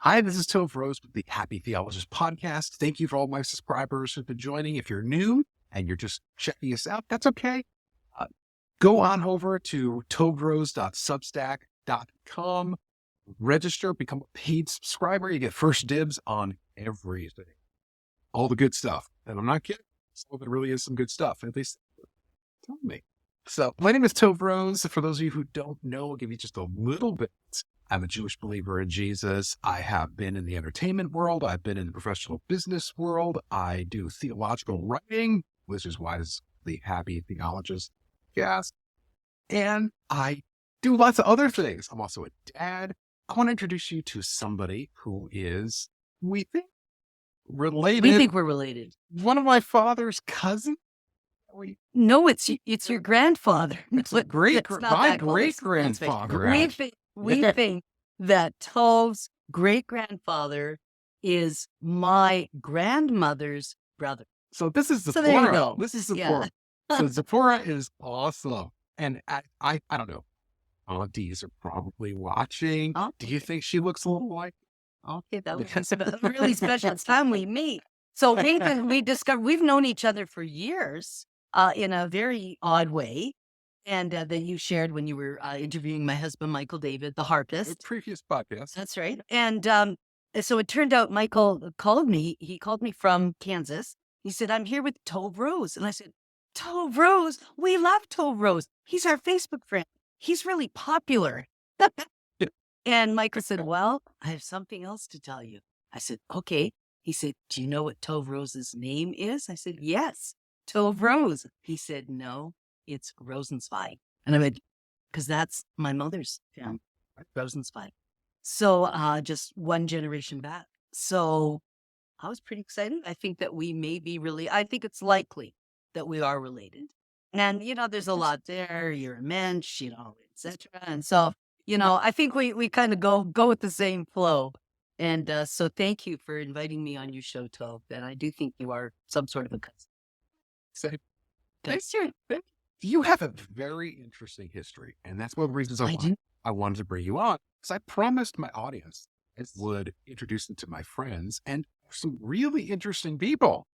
Hi, this is Tove Rose with the Happy Theologist podcast. Thank you for all my subscribers who've been joining. If you're new and you're just checking us out, that's okay. Go on over to toverose.substack.com, register, become a paid subscriber. You get first dibs on everything, all the good stuff. And I'm not kidding. Some of it really is some good stuff. At least tell me. So my name is Tove Rose. For those of you who don't know, I'll give you just a little bit. I'm a Jewish believer in Jesus. I have been in the entertainment world. I've been in the professional business world. I do theological writing, which is why it's the Happy Theologist podcast. And I do lots of other things. I'm also a dad. I want to introduce you to somebody who is, we think, related. We think we're related. One of my father's cousins. No, it's your grandfather. It's my great-grandfather. We think that Tove's great-grandfather is my grandmother's brother. So this is Zsiporah. So there you go. This is Zsiporah. So Zsiporah is awesome. And I don't know. Aunties are probably watching. Oh. Do you think she looks a little like? Okay, that was a really special time we meet. So we've known each other for years in a very odd way. And that you shared when you were interviewing my husband, Michael-David, the harpist. The previous podcast. That's right. And so it turned out Michael called me. He called me from Kansas. He said, I'm here with Tove Rose. And I said, Tove Rose? We love Tove Rose. He's our Facebook friend. He's really popular. And Michael said, well, I have something else to tell you. I said, okay. He said, do you know what Tove Rose's name is? I said, yes, Tove Rose. He said, no. It's Rosenzweig. And I went, because that's my mother's family, Rosenzweig. So just one generation back. So I was pretty excited. I think that we may be I think it's likely that we are related. And, there's a lot there. You're a mensch, et cetera. And so, I think we kind of go with the same flow. And so thank you for inviting me on your show, Tove. And I do think you are some sort of a cousin. Same. Thank you. You have a very interesting history, and that's one of the reasons I wanted to bring you on, because I promised my audience I would introduce them to my friends, and some really interesting people.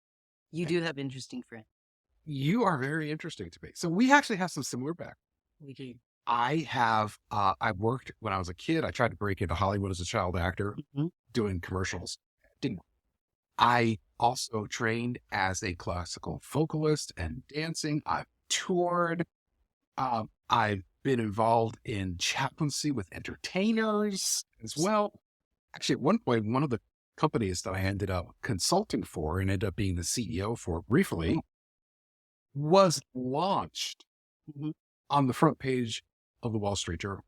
You do have interesting friends. You are very interesting to me. So we actually have some similar background. We do. I worked when I was a kid. I tried to break into Hollywood as a child actor, doing commercials. Didn't. I also trained as a classical vocalist and dancing. I've toured. I've been involved in chaplaincy with entertainers as well. Actually, at one point, one of the companies that I ended up consulting for and ended up being the CEO for briefly was launched on the front page of the Wall Street Journal.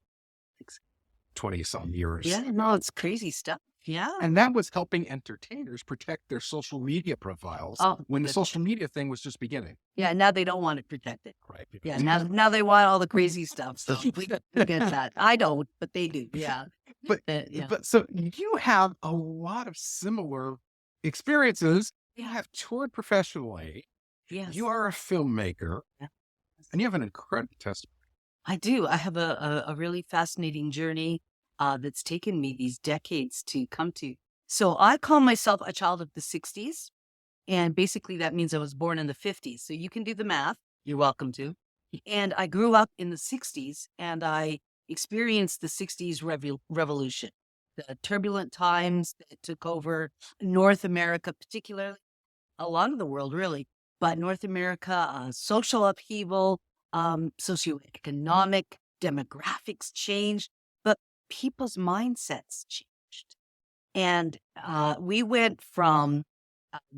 20-some years. Yeah, no, it's crazy stuff. Yeah. And that was helping entertainers protect their social media profiles when the social media thing was just beginning. Yeah, now they don't want it protected. Right. Yeah, now they want all the crazy stuff. So we get that. I don't, but they do. Yeah. But so you have a lot of similar experiences. You have toured professionally. Yes. You are a filmmaker. Yeah. And you have an incredible testimony. I do. I have a really fascinating journey that's taken me these decades to come to. So I call myself a child of the 60s. And basically that means I was born in the 50s. So you can do the math. You're welcome to. And I grew up in the 60s and I experienced the 60s revolution, the turbulent times that took over North America, particularly a lot of the world, really. But North America, social upheaval, socioeconomic, demographics changed, but people's mindsets changed. And we went from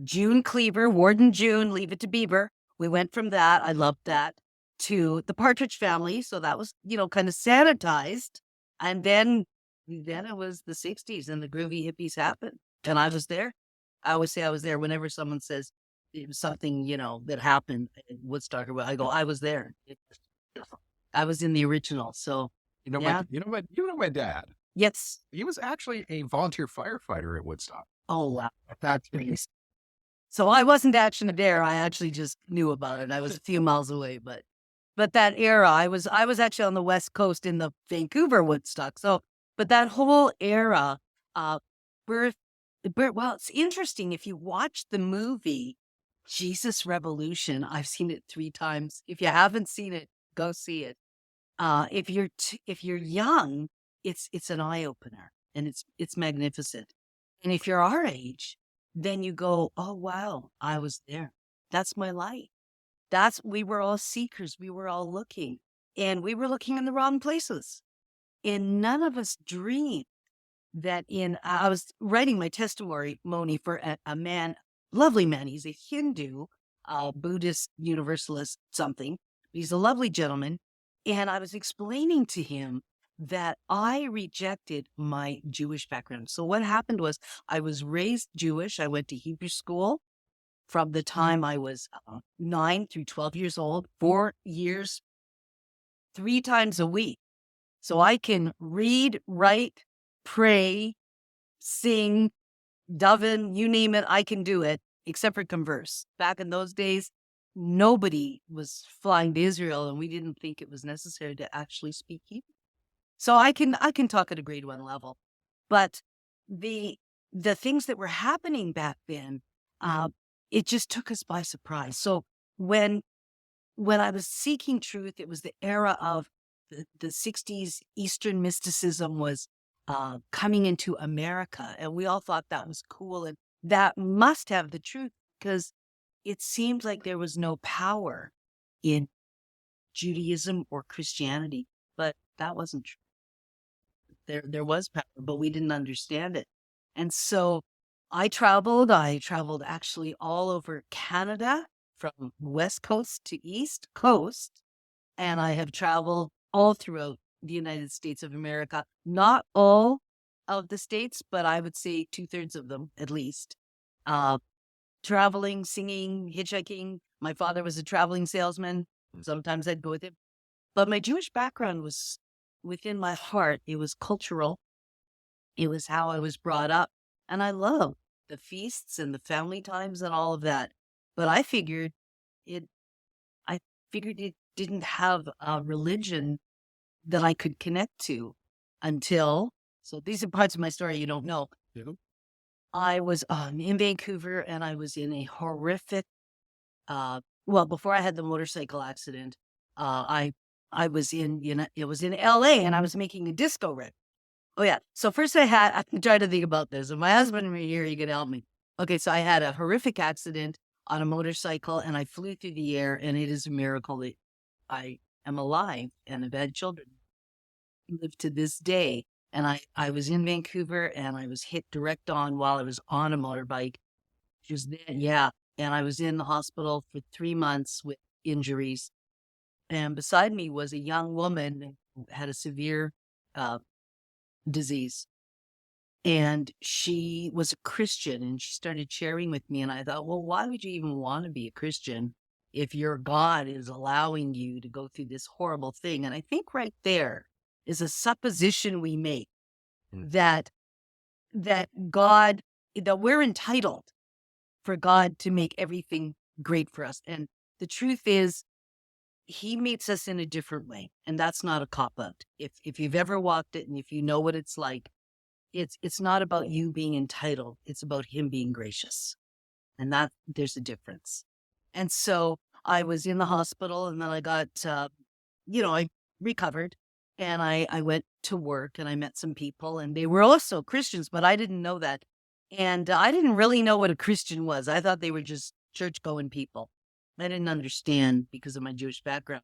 June Cleaver, Warden June, Leave It to Beaver. We went from that, I loved that, to the Partridge Family. So that was, kind of sanitized. And then it was the 60s and the groovy hippies happened. And I was there. I always say I was there whenever someone says it was something, that happened at Woodstock. I go, I was there. I was in the original. So, my dad. Yes. He was actually a volunteer firefighter at Woodstock. Oh, wow. That's nice. So I wasn't actually there. I actually just knew about it. I was a few miles away, but that era, I was actually on the West Coast in the Vancouver Woodstock. So, but that whole era, Well, it's interesting. If you watch the movie Jesus Revolution, I've seen it 3 times. If you haven't seen it, go see it. If you're young, it's an eye opener, and it's magnificent. And if you're our age, then you go, oh wow, I was there. That's my life. We were all seekers. We were all looking, and we were looking in the wrong places. And none of us dreamed that I was writing my testimony for a man, lovely man. He's a Hindu, Buddhist, Universalist, something. He's a lovely gentleman. And I was explaining to him that I rejected my Jewish background. So what happened was I was raised Jewish. I went to Hebrew school from the time I was 9 through 12 years old, 4 years, 3 times a week. So I can read, write, pray, sing, daven, you name it, I can do it, except for converse. Back in those days, nobody was flying to Israel, and we didn't think it was necessary to actually speak Hebrew. So I can talk at a grade 1 level. But the things that were happening back then, it just took us by surprise. So when I was seeking truth, it was the era of the 60s. Eastern mysticism was coming into America, and we all thought that was cool, and that must have the truth, because it seemed like there was no power in Judaism or Christianity, but that wasn't true. There was power, but we didn't understand it. And so I traveled actually all over Canada, from West Coast to East Coast, and I have traveled all throughout the United States of America. Not all of the states, but I would say 2/3 of them at least. Traveling, singing, hitchhiking. My father was a traveling salesman. Sometimes I'd go with him. But my Jewish background was within my heart. It was cultural. It was how I was brought up. And I love the feasts and the family times and all of that. But I figured it didn't have a religion that I could connect to until, so these are parts of my story you don't know. Yeah. I was in Vancouver, and I was in a horrific, before I had the motorcycle accident, I was it was in LA, and I was making a disco record. Oh yeah. So first I'm trying to think about this, and my husband right here, he can help me. Okay. So I had a horrific accident on a motorcycle, and I flew through the air, and it is a miracle that I am alive and have had children, live to this day. And I was in Vancouver, and I was hit direct on while I was on a motorbike. Just then, yeah. And I was in the hospital for 3 months with injuries. And beside me was a young woman who had a severe disease. And she was a Christian, and she started sharing with me. And I thought, well, why would you even want to be a Christian if your God is allowing you to go through this horrible thing? And I think right there is a supposition we make that we're entitled for God to make everything great for us. And the truth is, he meets us in a different way. And that's not a cop-out. If you've ever walked it, and if you know what it's like, it's not about you being entitled. It's about him being gracious. And that there's a difference. And so I was in the hospital, and then I got, I recovered, and I went to work, and I met some people, and they were also Christians, but I didn't know that. And I didn't really know what a Christian was. I thought they were just church-going people. I didn't understand because of my Jewish background.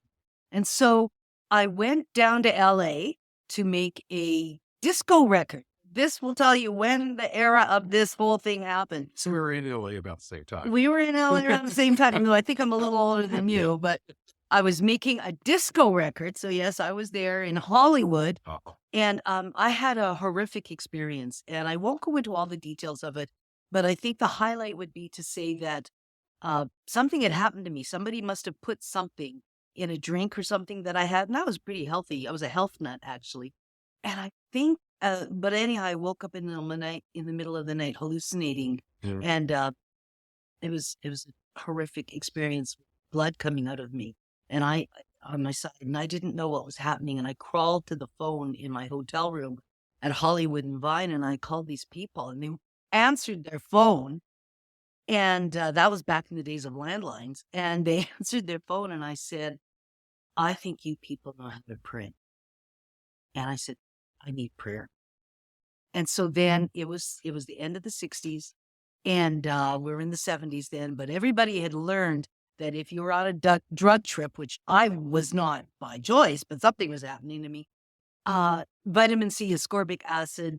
And so I went down to LA to make a disco record. This will tell you when the era of this whole thing happened. So we were in LA about the same time. We were in LA around the same time, though I think I'm a little older than you, but I was making a disco record. So yes, I was there in Hollywood. Oh. And I had a horrific experience, and I won't go into all the details of it, but I think the highlight would be to say that something had happened to me. Somebody must have put something in a drink or something that I had, and I was pretty healthy. I was a health nut, actually. And I think, but anyhow, I woke up in the middle of the night, hallucinating, and it was a horrific experience, blood coming out of me, and I on my side, and I didn't know what was happening, and I crawled to the phone in my hotel room, at Hollywood and Vine, and I called these people, and they answered their phone. And that was back in the days of landlines. And they answered their phone, and I said, I think you people know how to pray. And I said, I need prayer. And so then it was the end of the 60s, and we're in the 70s then, but everybody had learned that if you were on a drug trip, which I was not by choice, but something was happening to me, vitamin C, ascorbic acid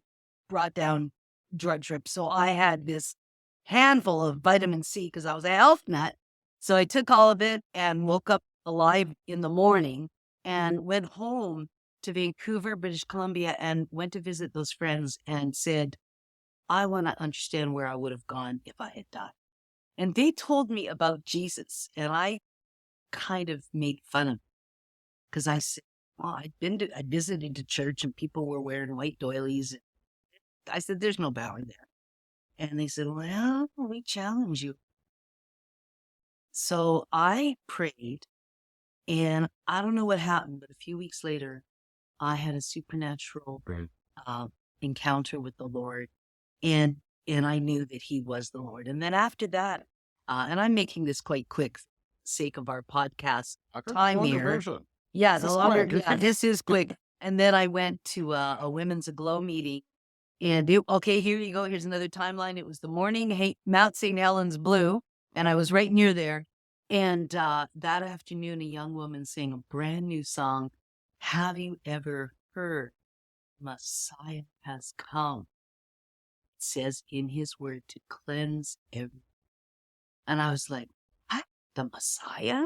brought down drug trips. So I had this handful of vitamin C because I was a health nut. So I took all of it and woke up alive in the morning and went home to Vancouver, British Columbia, and went to visit those friends and said, I want to understand where I would have gone if I had died. And they told me about Jesus, and I kind of made fun of it because I said, well, I visited the church and people were wearing white doilies. I said, there's no power there. And they said, well, we challenge you. So I prayed, and I don't know what happened, but a few weeks later, I had a supernatural encounter with the Lord, and I knew that he was the Lord. And then after that, and I'm making this quite quick for the sake of our podcast time here. Yeah, this is quick. And then I went to a Women's Aglow meeting, and okay, here you go. Here's another timeline. It was the morning, Mount St. Helens Blue, and I was right near there. And that afternoon, a young woman sang a brand new song. Have you ever heard Messiah has come? It says in his word to cleanse every. And I was like, what? The Messiah?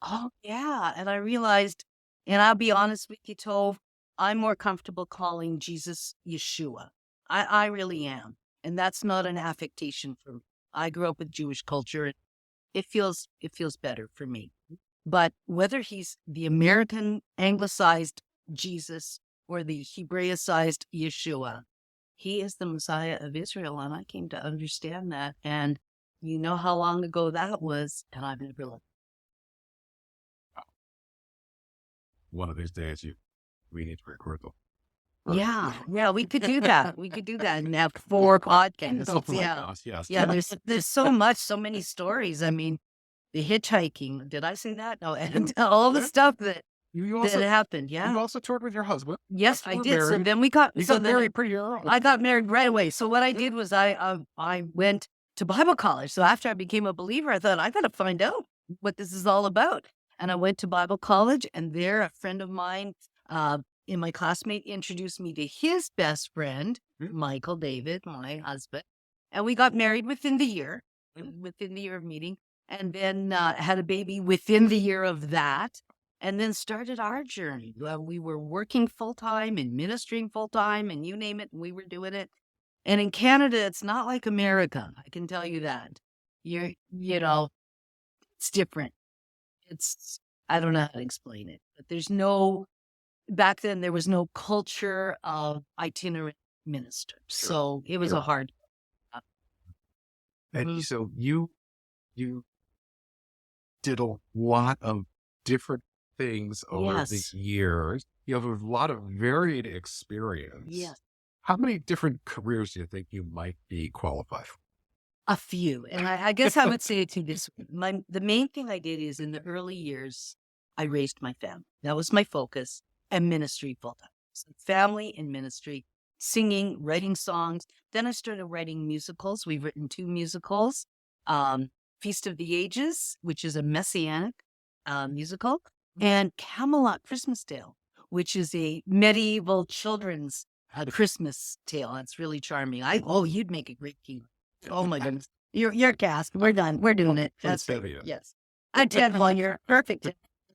Oh, yeah. And I realized, and I'll be honest with you, Tove, I'm more comfortable calling Jesus Yeshua. I really am. And that's not an affectation for me. I grew up with Jewish culture, and it feels better for me. But whether he's the American anglicized Jesus or the Hebraicized Yeshua, he is the Messiah of Israel. And I came to understand that. And you know how long ago that was, and I've never looked. One of these days, we need to record them. Yeah, we could do that. We could do that and have 4 podcasts. Oh my gosh, yes. Yeah, there's so many stories. I mean, the hitchhiking. Did I say that? No, and all the stuff that happened. Yeah. You also toured with your husband. Yes, I did. So then we got married pretty early. I got married right away. So what I did was I went to Bible college. So after I became a believer, I thought I got to find out what this is all about. And I went to Bible college, and there a friend of mine, in my classmate, introduced me to his best friend, Michael-David, my husband. And we got married within the year of meeting, and then had a baby within the year of that, and then started our journey. We were working full-time and ministering full-time, and you name it, we were doing it. And in Canada, it's not like America. I can tell you that. You know, it's different. I don't know how to explain it, but back then there was no culture of itinerant ministers. Sure. So it was a hard. And so you did a lot of different things over the years. You have a lot of varied experience. Yes. How many different careers do you think you might be qualified for? A few. And I guess I would say it to this. The main thing I did is in the early years, I raised my family. That was my focus, and ministry full-time. So family and ministry, singing, writing songs. Then I started writing musicals. We've written 2 musicals. Feast of the Ages, which is a messianic musical, and Camelot Christmas Tale, which is a medieval children's Christmas tale. That's really charming. You'd make a great king. Oh my goodness. You're cast. We're done. We're doing it. That's Tevye. Yes. I'm Ted. Well, you're perfect.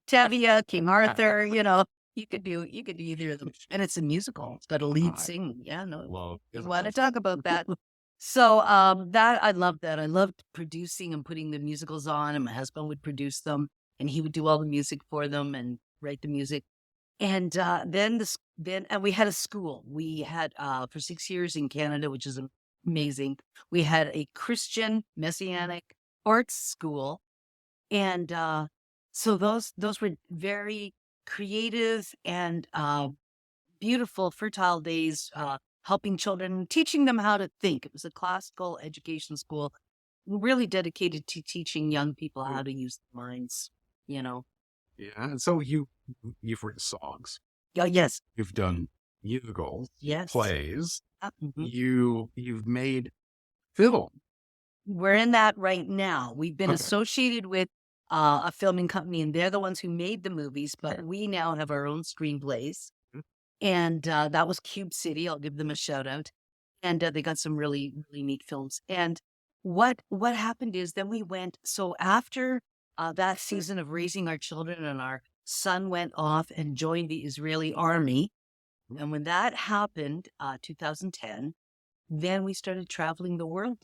Tevye, King Arthur, you could do either of them. And it's a musical. It's got a lead singing. Yeah, no. Well, you want to talk about that. So that I loved that. I loved producing and putting the musicals on, and my husband would produce them, and he would do all the music for them and write the music. And then we had a school. We had for 6 years in Canada, which is amazing. We had a Christian Messianic arts school, and so those were very creative and beautiful, fertile days, helping children, teaching them how to think. It was a classical education school, really dedicated to teaching young people how to use their minds, you know. Yeah. And so you've written songs, Yeah, yes, you've done musicals, yes. plays, Mhm. you've made film. We're in that right now. We've been Okay. associated with a filming company, and they're the ones who made the movies, but we now have our own screenplays. Mhm. And that was Cube City. I'll give them a shout out. And they got some really, really neat films. And what happened is then we went, so after that season of raising our children, and our son went off and joined the Israeli army. And when that happened, 2010, then we started traveling the world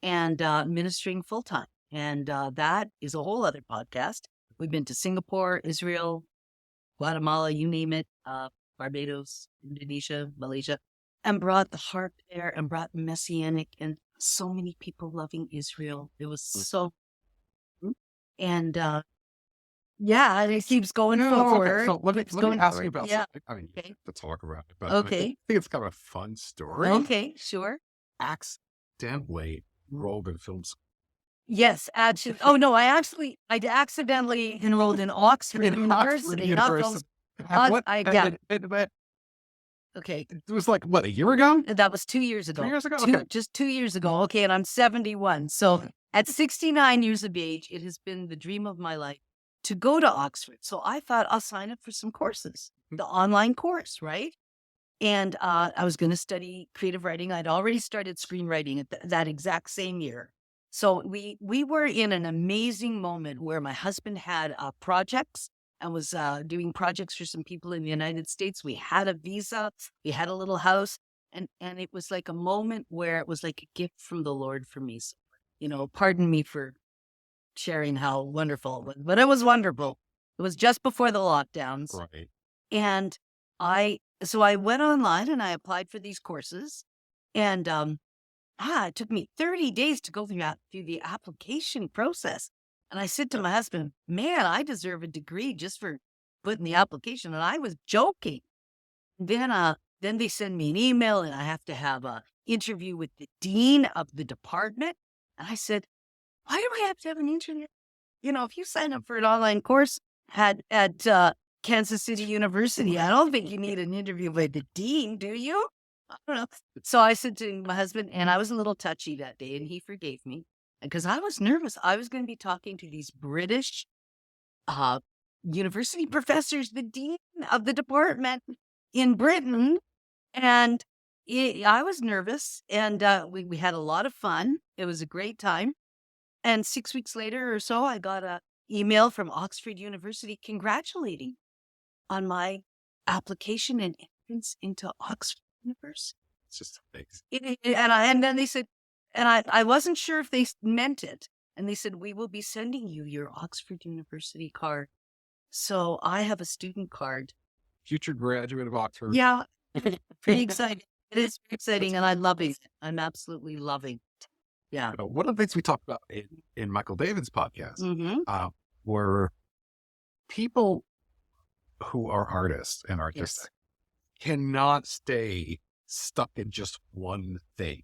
and ministering full time. And that is a whole other podcast. We've been to Singapore, Israel, Guatemala, you name it, Barbados, Indonesia, Malaysia, and brought the harp there and brought Messianic and so many people loving Israel. It was so, and yeah, and it keeps going No, it's okay. forward. So let me Keeps going ask you forward. about Yeah. something. I mean, you Okay. have to talk about it, but I Okay. think it's kind of a fun story. Okay, sure. Accidentally enrolled in film school. Yes, actually. Oh no, I accidentally enrolled in Oxford University. Not University. those- What? yeah. Okay, It was like, what, a year ago? that was 2 years ago. 2 years ago? Two- Okay. Just 2 years ago. Okay, and I'm 71. So at 69 years of age, it has been the dream of my life to go to Oxford. So I thought I'll sign up for some courses, the online course, right? And I was going to study creative writing. I'd already started screenwriting at that exact same year. So we were in an amazing moment where my husband had projects and was doing projects for some people in the United States. We had a visa, we had a little house, and it was like a moment where it was like a gift from the Lord for me. So, pardon me for sharing how wonderful it was, but it was wonderful. It was just before the lockdowns. Right. And so I went online and I applied for these courses, and it took me 30 days to go through the application process. And I said to my husband, man, I deserve a degree just for putting the application. And I was joking. Then they send me an email and I have to have an interview with the dean of the department. And I said, why do I have to have an interview? If you sign up for an online course at Kansas City University, I don't think you need an interview with the dean, do you? I don't know. So I said to my husband, and I was a little touchy that day, and he forgave me because I was nervous. I was going to be talking to these British university professors, the dean of the department in Britain, and I was nervous. And we had a lot of fun. It was a great time. And 6 weeks later or so, I got an email from Oxford University congratulating on my application and entrance into Oxford University. It's just amazing. And then they said, and I wasn't sure if they meant it. And they said, we will be sending you your Oxford University card. So I have a student card. Future graduate of Oxford. Yeah, pretty exciting. It is exciting, and I'm loving it. I'm absolutely loving it. Yeah. One of the things we talked about in Michael-David's podcast were people who are artists and artistic cannot stay stuck in just one thing.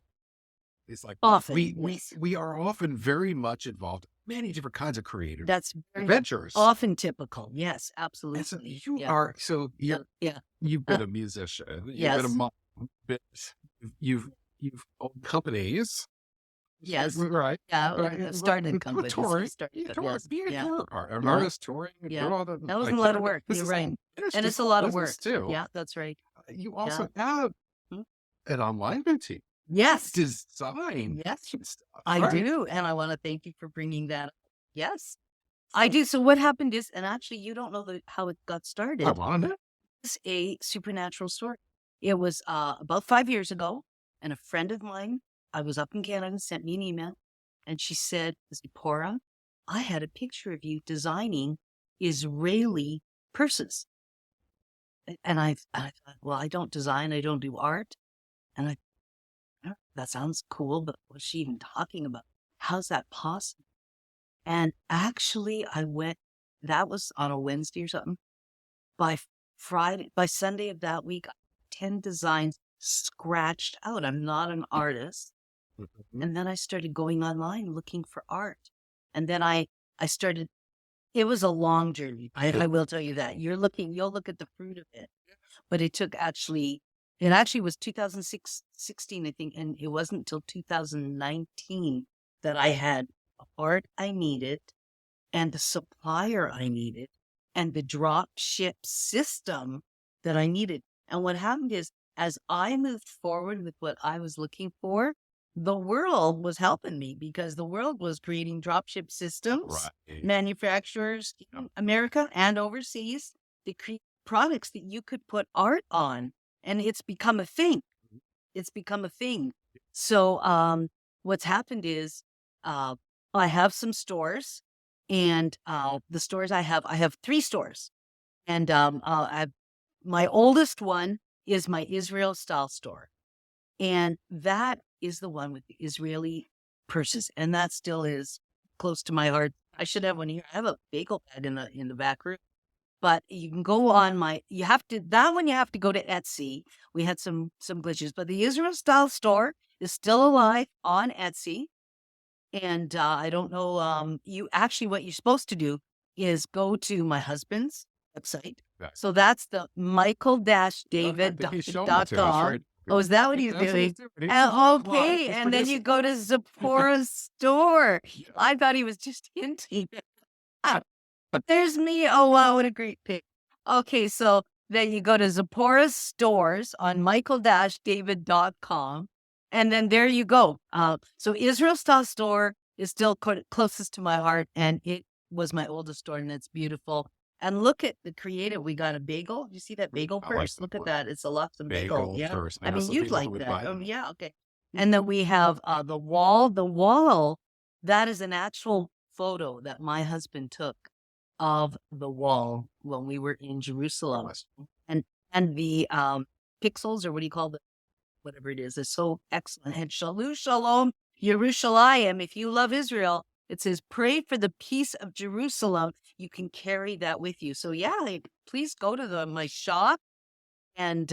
It's like Often, we are often very much involved in many different kinds of creative That's very adventures. often typical. Yes, absolutely. And so you Yeah. are you've been a musician. You've been a mom. You've owned companies. Yes. Right. Yeah, Right. I've started companies. Touring. Yes. Being Yeah. an artist touring. Yeah. doing all the, That was a lot of work. this You're is- right. it's And just it's a lot of business, work. too. Yeah, that's right. You also have an online boutique. Yes. Design. Yes. Stuff, I right? do. And I want to thank you for bringing that up. Yes, I do. So what happened is, and actually you don't know how it got started. I want it. It's a supernatural story. It was about 5 years ago, and a friend of mine, I was up in Canada, sent me an email, and she said, Zsiporah, I had a picture of you designing Israeli purses. And I thought, well, I don't design, I don't do art. And that sounds cool, but what's she even talking about? How's that possible? And actually I went, that was on a Wednesday or something. By by Sunday of that week, 10 designs scratched out. I'm not an artist. Mhm. And then I started going online looking for art. And then I started, it was a long journey. I will tell you that. You'll look at the fruit of it. But it actually was 2016, I think. And it wasn't until 2019 that I had the art I needed and the supplier I needed and the drop ship system that I needed. And what happened is, as I moved forward with what I was looking for, the world was helping me because the world was creating dropship systems, Right. manufacturers in America and overseas. They create products that you could put art on, and it's become a thing. It's become a thing. So what's happened is I have some stores, and the stores I have 3 stores, and my oldest one is my Israel style store. And that is the one with the Israeli purses. And that still is close to my heart. I should have one here. I have a bagel pad in the back room. But you can go on you have to go to Etsy. We had some glitches, but the Israel style store is still alive on Etsy. And I don't know, what you're supposed to do is go to my husband's website. Right. So that's the I think he's showing it to us, Michael-David.com. right? Oh, is that what he's That's what doing? he's doing. He's Okay, he's and then you producing. go to Zsiporah's store. Yeah. I thought he was just hinting. But there's me. Oh, wow, what a great pick. Okay, so then you go to Zsiporah's stores on Michael-David.com, and then there you go. So Israel Style Store is still closest to my heart, and it was my oldest store, and it's beautiful. And look at the creative. We got a bagel. You see that bagel I like purse? the Look at purse. that. It's a lot of bagel. Bagel Yeah. first. I mean, Some you'd people like would that. buy Oh, that. yeah. Okay. And then we have the wall. The wall, that is an actual photo that my husband took of the wall when we were in Jerusalem. Yes. And the pixels, or what do you call whatever it is so excellent. And Shalom, Yerushalayim. If you love Israel, it says, pray for the peace of Jerusalem. You can carry that with you. So yeah, please go to my shop, and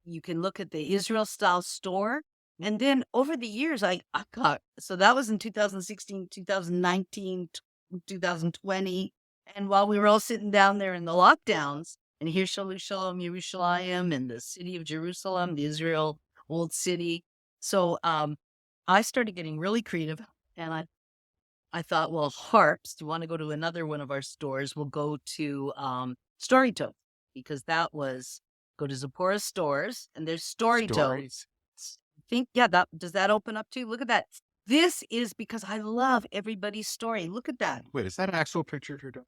you can look at the Israel style store. And then over the years, I got, so that was in 2016, 2019, 2020. And while we were all sitting down there in the lockdowns, and here's Shalom Yerushalayim and the city of Jerusalem, the Israel old city. So I started getting really creative, and I thought, well, harps, do you want to go to another one of our stores? We'll go to Storytote, because that was, go to Zsiporah stores, and there's Storytote. Stories. I think, does that open up too? Look at that. This is because I love everybody's story. Look at that. Wait, is that an actual picture of your dog?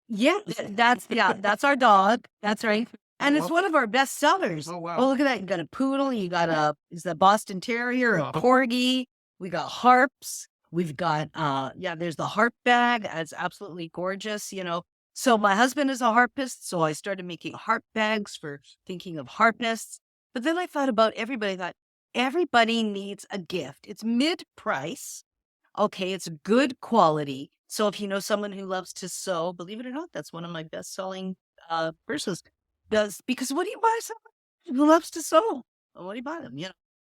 Yeah, that's our dog. That's right. And it's one of our best sellers. Oh, wow. Oh, look at that. You got a poodle. You got is that Boston Terrier, a corgi. We got harps. We've got, there's the harp bag. It's absolutely gorgeous, So my husband is a harpist. So I started making harp bags for thinking of harpists. But then I thought about everybody. I thought, everybody needs a gift. It's mid-price. Okay, it's good quality. So if you know someone who loves to sew, believe it or not, that's one of my best-selling purses. Because what do you buy someone who loves to sew? Well, what do you buy them?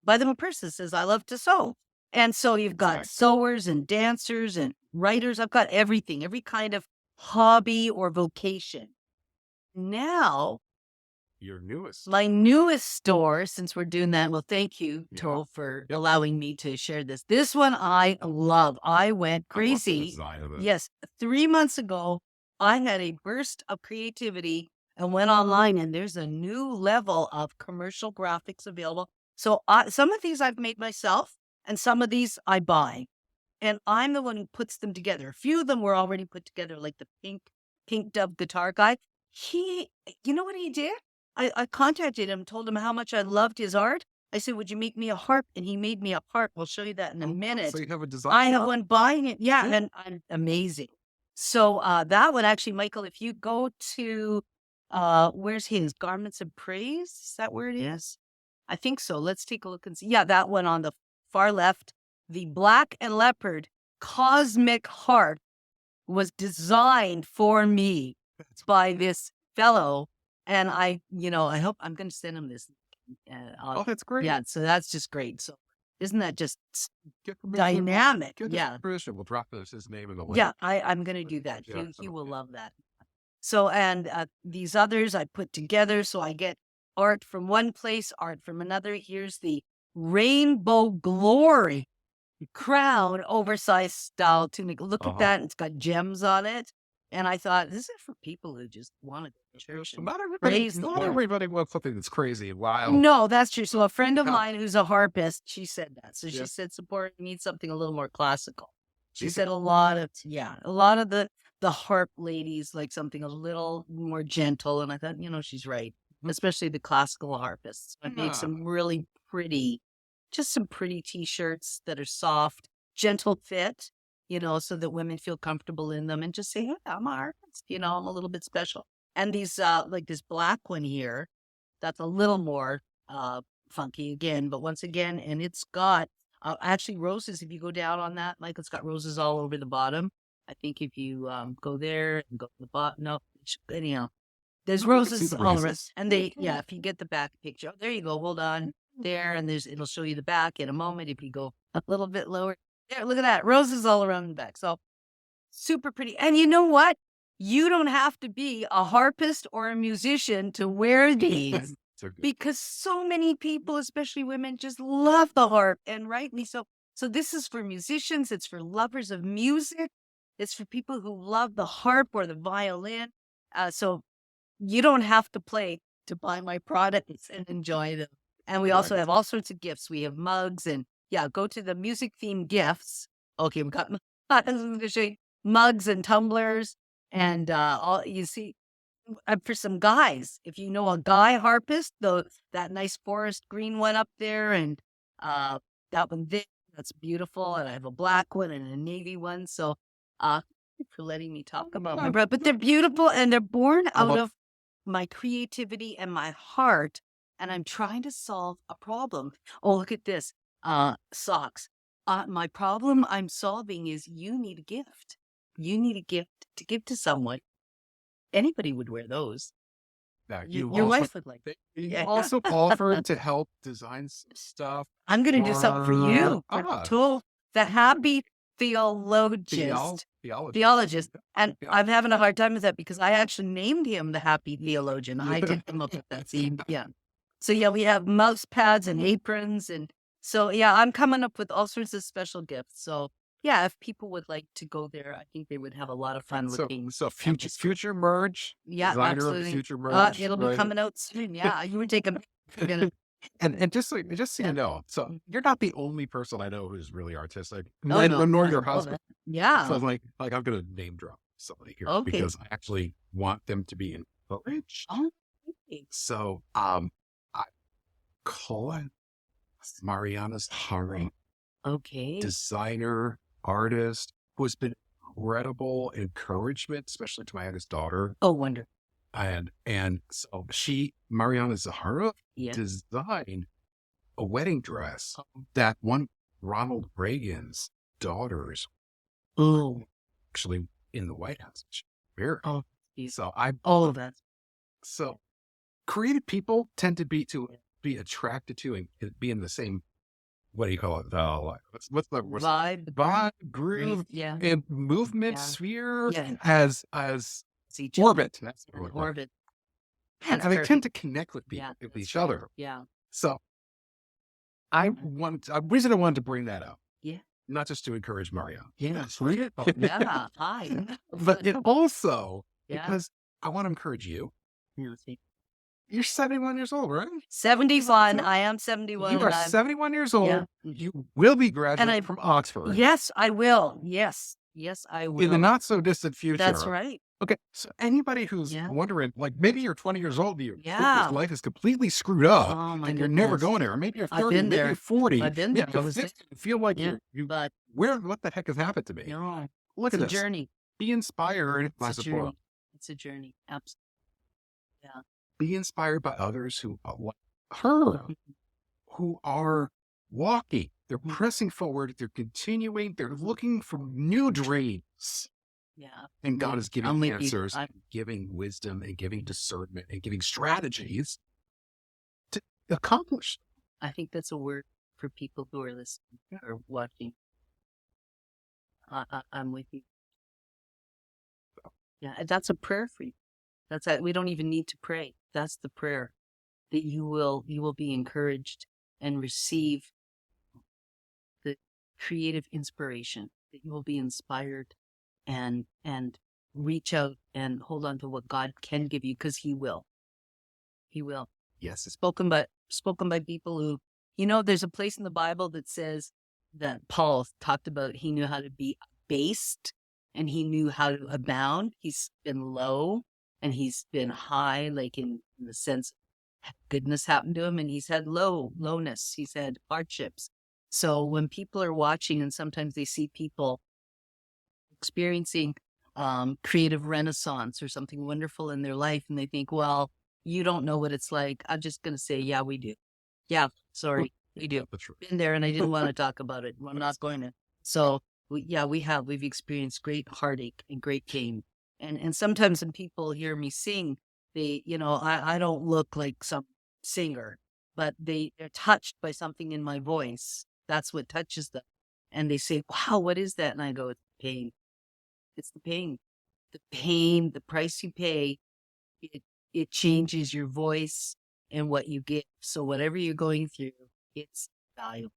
Buy them a purse that says, I love to sew. And so you've got sewers and dancers and writers. I've got everything, every kind of hobby or vocation. Now, my newest store, since we're doing that, well, thank you, Toro, for allowing me to share this. This one I love. I went crazy. Yes. 3 months ago, I had a burst of creativity and went online, and there's a new level of commercial graphics available. So some of these I've made myself, and some of these I buy. And I'm the one who puts them together. A few of them were already put together, like the pink dove guitar guy. You know what he did? I contacted him, told him how much I loved his art. I said, would you make me a harp? And he made me a harp. We'll show you that in a minute. So you have a design? I have one buying it. Yeah, and I'm amazing. So that one, actually, Michael, if you go to, where's his? Garments of Praise? Is that where it is? I think so. Let's take a look and see. Yeah, that one on the far left. The Black and Leopard Cosmic Harp was designed for me by this fellow. And I hope I'm going to send him this. Oh, that's great. Yeah, so that's just great. So isn't that just Get permission. dynamic? Get Yeah. permission. We'll drop his name in the link. Yeah, I'm going to do that. Yeah, He will yeah. love that. So, and these others I put together. So I get art from one place, art from another. Here's the Rainbow Glory crown, oversized style tunic. Look at that. It's got gems on it. And I thought, this is for people who just want to go to church. So And not everybody, praise the not Lord. everybody wants something that's crazy and wild. No, that's true. So a friend of Yeah. mine who's a harpist, she said that. So Yeah. she said, Zsiporah, you need something a little more classical. She She's- said a lot of the harp ladies like something a little more gentle. And I thought, she's right. Mhm. Especially the classical harpists. I made Yeah. some really pretty, just some pretty t-shirts that are soft, gentle fit, so that women feel comfortable in them and just say, hey, I'm a harpist, I'm a little bit special. And these, like this black one here, that's a little more funky again, but once again, and it's got actually roses. If you go down on that, like it's got roses all over the bottom. I think if you go there and go to the bottom, no, anyhow, there's Oh, I can see roses the all around. roses. And if you get the back picture, there you go. Hold on there, and it'll show you the back in a moment. If you go a little bit lower, there, look at that, roses all around the back. So super pretty. And you know what? You don't have to be a harpist or a musician to wear these. So good. Because so many people, especially women, just love the harp, and rightly so. So this is for musicians. It's for lovers of music. It's for people who love the harp or the violin. So you don't have to play to buy my products and enjoy them. And we also have all sorts of gifts. We have mugs and go to the music themed gifts. Okay, we got mugs and tumblers and all you see. For some guys, if you know a guy harpist, that nice forest green one up there, and that one there, that's beautiful. And I have a black one and a navy one. So, thank you for letting me talk about my brother. But they're beautiful, and they're born out of my creativity and my heart. And I'm trying to solve a problem. Oh, look at this, socks. My problem I'm solving is you need a gift. You need a gift to give to someone. Anybody would wear those. Now, Your also- wife would like. You Yeah. also offered to help design some stuff. I'm going to do something for you. The happy theologist. Theology. And Yeah. I'm having a hard time with that because I actually named him the happy theologian. I did come up with that scene. Yeah. So we have mouse pads and aprons. And so, I'm coming up with all sorts of special gifts. So if people would like to go there, I think they would have a lot of fun looking. So future merge. Yeah, Designer of absolutely. future merge. It'll be right? coming out soon. Yeah, you would take a minute. And just so you Yeah. know, so you're not the only person I know who's really artistic. Oh, no. Nor your Oh, husband. Yeah. So like I'm gonna name drop somebody here Okay. because I actually want them to be encouraged. Oh, okay. So I call it Mariana Zsiporah, Okay. designer, artist, who has been incredible encouragement, especially to my youngest daughter. Oh, wonderful. And so Mariana Zsiporah, Yeah. designed a wedding dress that one Ronald Reagan's daughters Oh, actually in the White House. Very. Oh, geez. So that. creative people tend to be attracted to and be in the same, what do you call it? What's the Vibe. groove Yeah. and movement Yeah. sphere Yeah. as See, orbit. That's the word. Orbit. And That's they tend perfect. to connect with people, Yeah, with that's each right. other. Yeah. So the reason I wanted to bring that up. Yeah. Not just to encourage Mario. Yeah. Yeah. Hi. But it also Yeah. because I want to encourage you. You're 71 years old, right? 71. I am 71. You are and I'm- 71 years old. Yeah. You will be graduating from Oxford Yes, I will. Yes, I will. in the not so distant future. That's right. Okay, so anybody who's Yeah. wondering, like maybe you're 20 years old, and your Yeah. life is completely screwed up, Oh my and you're never goodness. going there. Or maybe you're I've 30, been maybe there. you're 40. I've been there. Yeah, I was 50, you feel like Yeah, what but the heck has happened to me? no, Look it's at a this. journey. Be inspired by It's a Zsiporah. journey. It's a journey. Absolutely. Be inspired by others who are like her, who are walking. They're pressing forward. They're continuing. They're looking for new dreams. Yeah. And God Yeah, is I'm giving with you. answers, and giving wisdom, and giving discernment, and giving strategies to accomplish. I think that's a word for people who are listening or watching. I'm with you. Yeah, and that's a prayer for you. We don't even need to pray. That's the prayer, that you will be encouraged and receive the creative inspiration, that you will be inspired and reach out and hold on to what God can give you, because He will. He will. Yes, it's Spoken by people who, there's a place in the Bible that says that Paul talked about he knew how to be abased and he knew how to abound. He's been low and he's been high, like in the sense goodness happened to him, and he's had lowness. He's had hardships. So when people are watching and sometimes they see people experiencing creative renaissance or something wonderful in their life, and they think, well, you don't know what it's like. I'm just going to say, yeah, we do. Yeah, sorry, we do. that's right. Been there, and I didn't want to talk about it. I'm not going to. So, we've experienced great heartache and great pain. And sometimes when people hear me sing, they, I don't look like some singer, but they're touched by something in my voice. That's what touches them. And they say, wow, what is that? And I go, it's pain. It's the pain. The pain, the price you pay, it changes your voice and what you get. So whatever you're going through, it's valuable.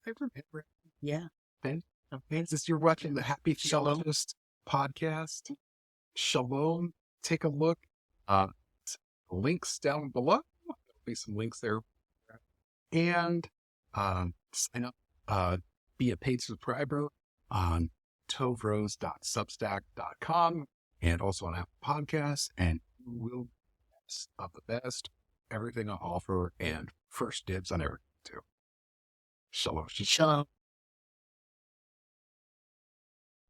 I remember. Yeah. Ben, since you're watching the Happy Theologist podcast, Shalom, take a look. Links down below. There'll be some links there. And sign up, be a paid subscriber on tovros.substack.com and also on Apple Podcasts, and you will get the best of the best, everything on offer, and first dibs on everything too. Shalom. Shalom.